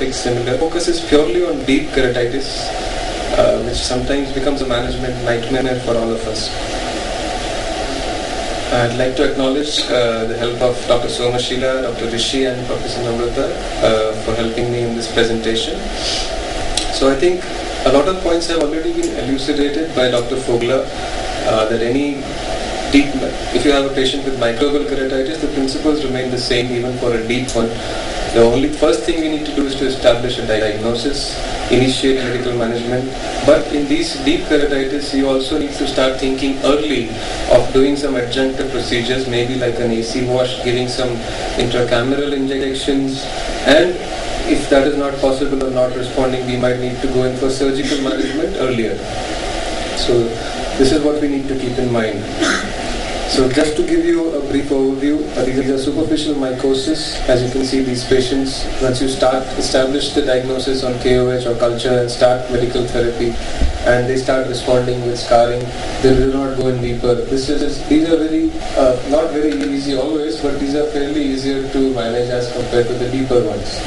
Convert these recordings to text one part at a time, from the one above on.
topics similar. Focus is purely on deep keratitis, which sometimes becomes a management nightmare for all of us. I'd like to acknowledge the help of Dr. Somashila, Dr. Rishi and Professor Namrata for helping me in this presentation. So I think a lot of points have already been elucidated by Dr. Fogler, that if you have a patient with microbial keratitis, the principles remain the same even for a deep one. The only first thing we need to do is to establish a diagnosis, initiate medical management. But in these deep keratitis, you also need to start thinking early of doing some adjunctive procedures, maybe like an AC wash, giving some intracameral injections, and if that is not possible or not responding, we might need to go in for surgical management earlier. So this is what we need to keep in mind. So just to give you a brief overview, these are superficial mycosis. As you can see, these patients, once you establish the diagnosis on KOH or culture and start medical therapy, and they start responding with scarring, they will not go in deeper. These are very, not very easy always, but these are fairly easier to manage as compared to the deeper ones.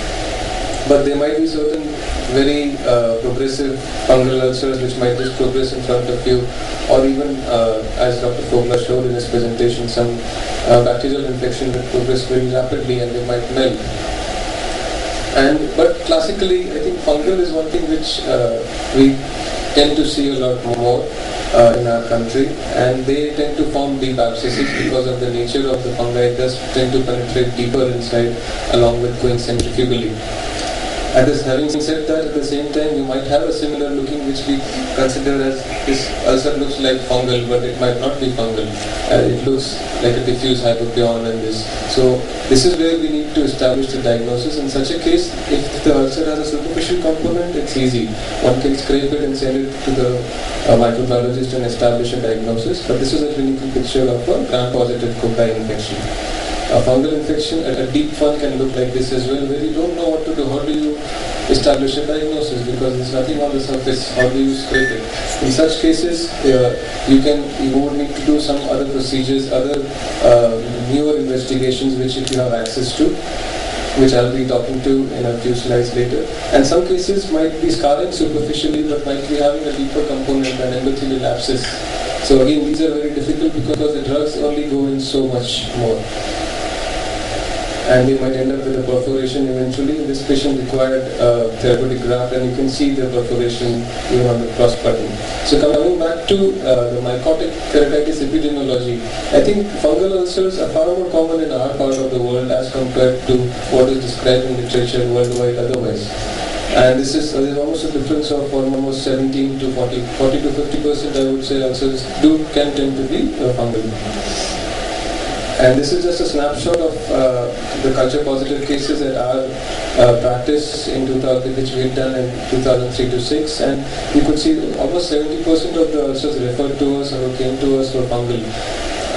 But there might be certain very progressive fungal ulcers which might just progress in front of you, or even as Dr. Fogler showed in his presentation, some bacterial infection that progress very rapidly and they might melt. But classically, I think fungal is one thing which we tend to see a lot more in our country, and they tend to form deep abscesses because of the nature of the fungi. It does tend to penetrate deeper inside along with going centrifugally. Having said that, at the same time, you might have a similar looking which we consider as this ulcer looks like fungal, but it might not be fungal. It looks like a diffuse hypopyon and this. So this is where we need to establish the diagnosis. In such a case, if the ulcer has a superficial component, it's easy. One can scrape it and send it to the microbiologist and establish a diagnosis. But this is a clinical picture of a gram-positive cocci infection. A fungal infection, a deep one can look like this as well, where you don't know what to do. How do you establish a diagnosis? Because there's nothing on the surface. How do you scrape it? In such cases, you would need to do some other procedures, other newer investigations, which if you have access to, which I'll be talking to in a few slides later. And some cases might be scarring superficially, but might be having a deeper component, an endothelial abscess. So again, these are very difficult because the drugs only go in so much more. And they might end up with a perforation eventually. This patient required therapeutic graft, and you can see the perforation even on the cross button. So coming back to the mycotic keratitis epidemiology, I think fungal ulcers are far more common in our part of the world as compared to what is described in literature worldwide otherwise. And this is there's almost a difference of almost 17 to 40 to 50%, I would say, ulcers can tend to be fungal. And this is just a snapshot of the culture positive cases at our practice in 2000, which we had done in 2003 to 6, and you could see almost 70% of the ulcers referred to us or came to us were fungal.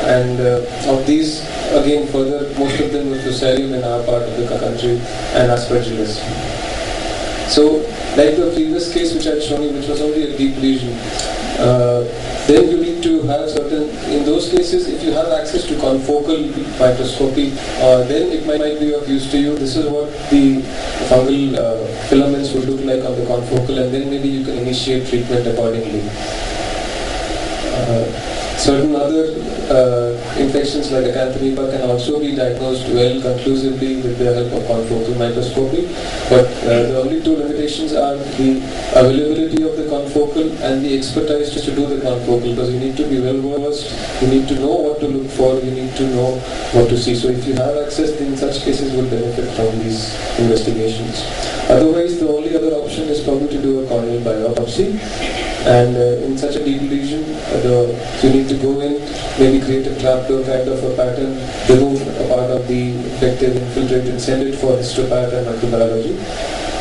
And of these, again, further, most of them were Fusarium in our part of the country and Aspergillus. So, like the previous case which I had shown you, which was only a deep lesion, then you need to have certain, in those cases, if you have access to confocal microscopy, then it might be of use to you. This is what the fungal filaments would look like on the confocal, and then maybe you can initiate treatment accordingly. Certain other infections like acanthamoeba can also be diagnosed well conclusively with the help of confocal microscopy, but the only two limitations are the availability of the confocal and the expertise to do the confocal, because you need to be well versed, you need to know what to look for, you need to know what to see. So if you have access, then in such cases will benefit from these investigations. Otherwise, the only other option is probably to do a corneal biopsy. And in such a deep lesion, you need to go in, maybe create a trapdoor kind of a pattern, remove a part of the infected, infiltrate and send it for histopath and microbiology.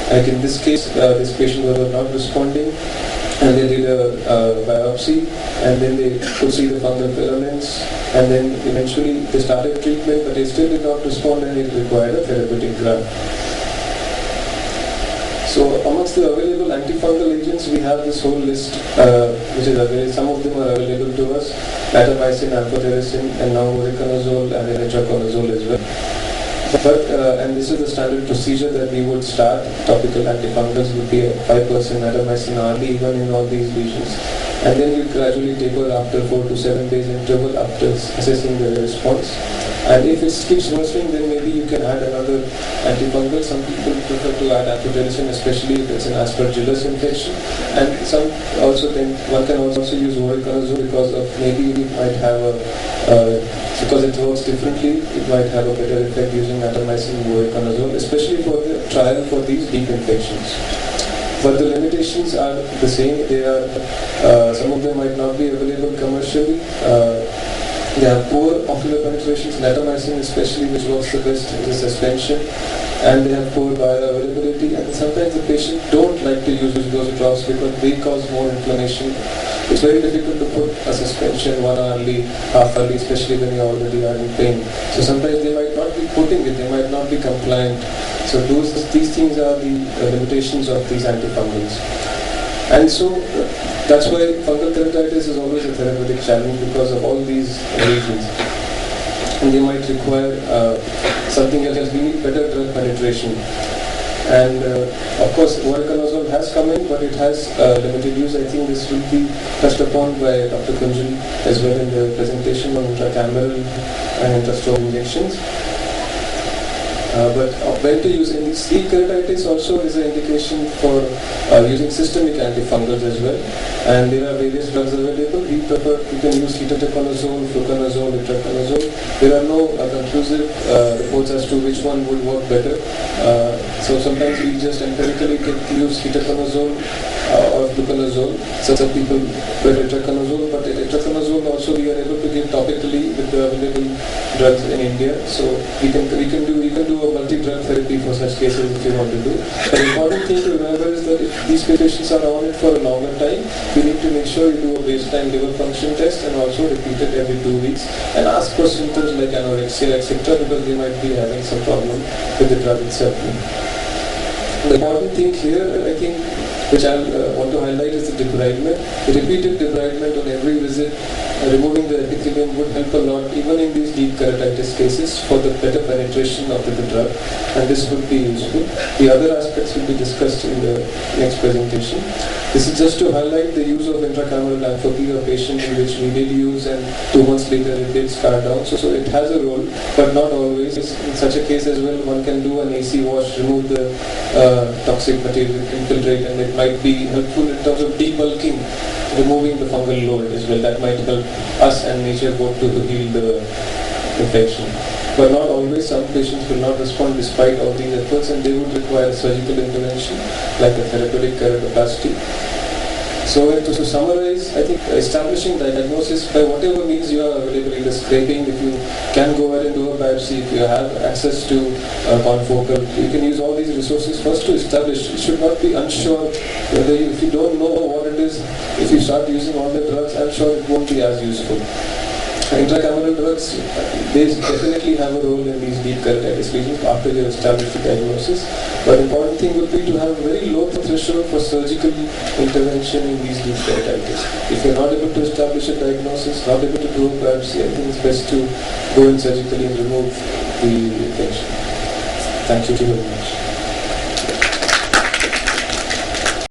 Like in this case, this patient was not responding, and they did a biopsy, and then they could see the fungal filaments, and then eventually they started treatment, but they still did not respond, and it required a therapeutic graft. So amongst the available antifungal agents, we have this whole list, which is available. Some of them are available to us: vancomycin, amphotericin, and now voriconazole and itraconazole as well. But and this is the standard procedure that we would start. Topical antifungals would be a 5% natamycin hourly even in all these lesions. And then you gradually taper after 4 to 7 days interval after assessing the response. And if it keeps worsening, then maybe you can add another antifungal. Some people prefer to add amphotericin, especially if it's an aspergillus infection. And some also then one can also use voriconazole because of maybe it might have because it works differently, it might have a better effect using natamycin voriconazole, especially for the trial for these deep infections. But the limitations are the same. They are some of them might not be available commercially. They have poor ocular penetrations, natamycin especially, which works the best in the suspension, and they have poor bioavailability. And sometimes the patient don't like to use those drops because they cause more inflammation. It's very difficult to put a suspension 1 hourly, half hourly, especially when you already are in pain. So sometimes they might not be putting it, they might not be compliant. So these things are the limitations of these antifungals. And so that's why fungal keratitis is always a therapeutic challenge because of all these reasons. And they might require something else. We need better drug penetration. And of course, voriconazole has come in, but it has limited use. I think this will be touched upon by Dr. Kunjal as well in the presentation on intracameral and intrastromal injections. But when to use in sleep keratitis also is an indication for using systemic antifungals as well. And there are various drugs available. We can use ketoconazole, fluconazole, itraconazole. There are no conclusive reports as to which one would work better. So sometimes we just empirically use ketoconazole or fluconazole. So some people prefer itraconazole, but itraconazole also we are able to give topically with the available drugs in India. So we can do a multi-drug therapy for such cases if you want to do. But the important thing to remember is that if these patients are on it for a longer time, you need to make sure you do a baseline liver function test and also repeat it every 2 weeks and ask for symptoms like anorexia, etc., because they might be having some problem with the drug itself. The important thing here, I think, which I want to highlight is the debridement. The repeated debridement on every visit, removing the epithelium would help a lot even in these deep keratitis cases for the better penetration of the drug, and this would be useful. The other aspects will be discussed in the next presentation. This is just to highlight the use of intracameral amphotericin of patient in which we did use and 2 months later it did scar down. So it has a role, but not always. In such a case as well, one can do an AC wash, remove the toxic material, infiltrate, and it might be helpful in terms of debulking, removing the fungal load as well. That might help us and nature both to heal the infection. But not always. Some patients will not respond despite all these efforts, and they would require surgical intervention like a therapeutic keratoplasty. So to summarize, I think establishing diagnosis by whatever means you are available, either scraping, if you can go ahead and do a biopsy, if you have access to confocal, you can use all these resources first to establish. You should not be unsure whether if you don't know what it is, if you start using all the drugs, I'm sure it won't be as useful. Intracameral drugs, they definitely have a role in these deep keratitis lesions after you establish the diagnosis. But the important thing would be to have a very low threshold for surgical intervention in these deep keratitis. If you're not able to establish a diagnosis, not able to do a biopsy, I think it's best to go in surgically and remove the infection. Thank you very much.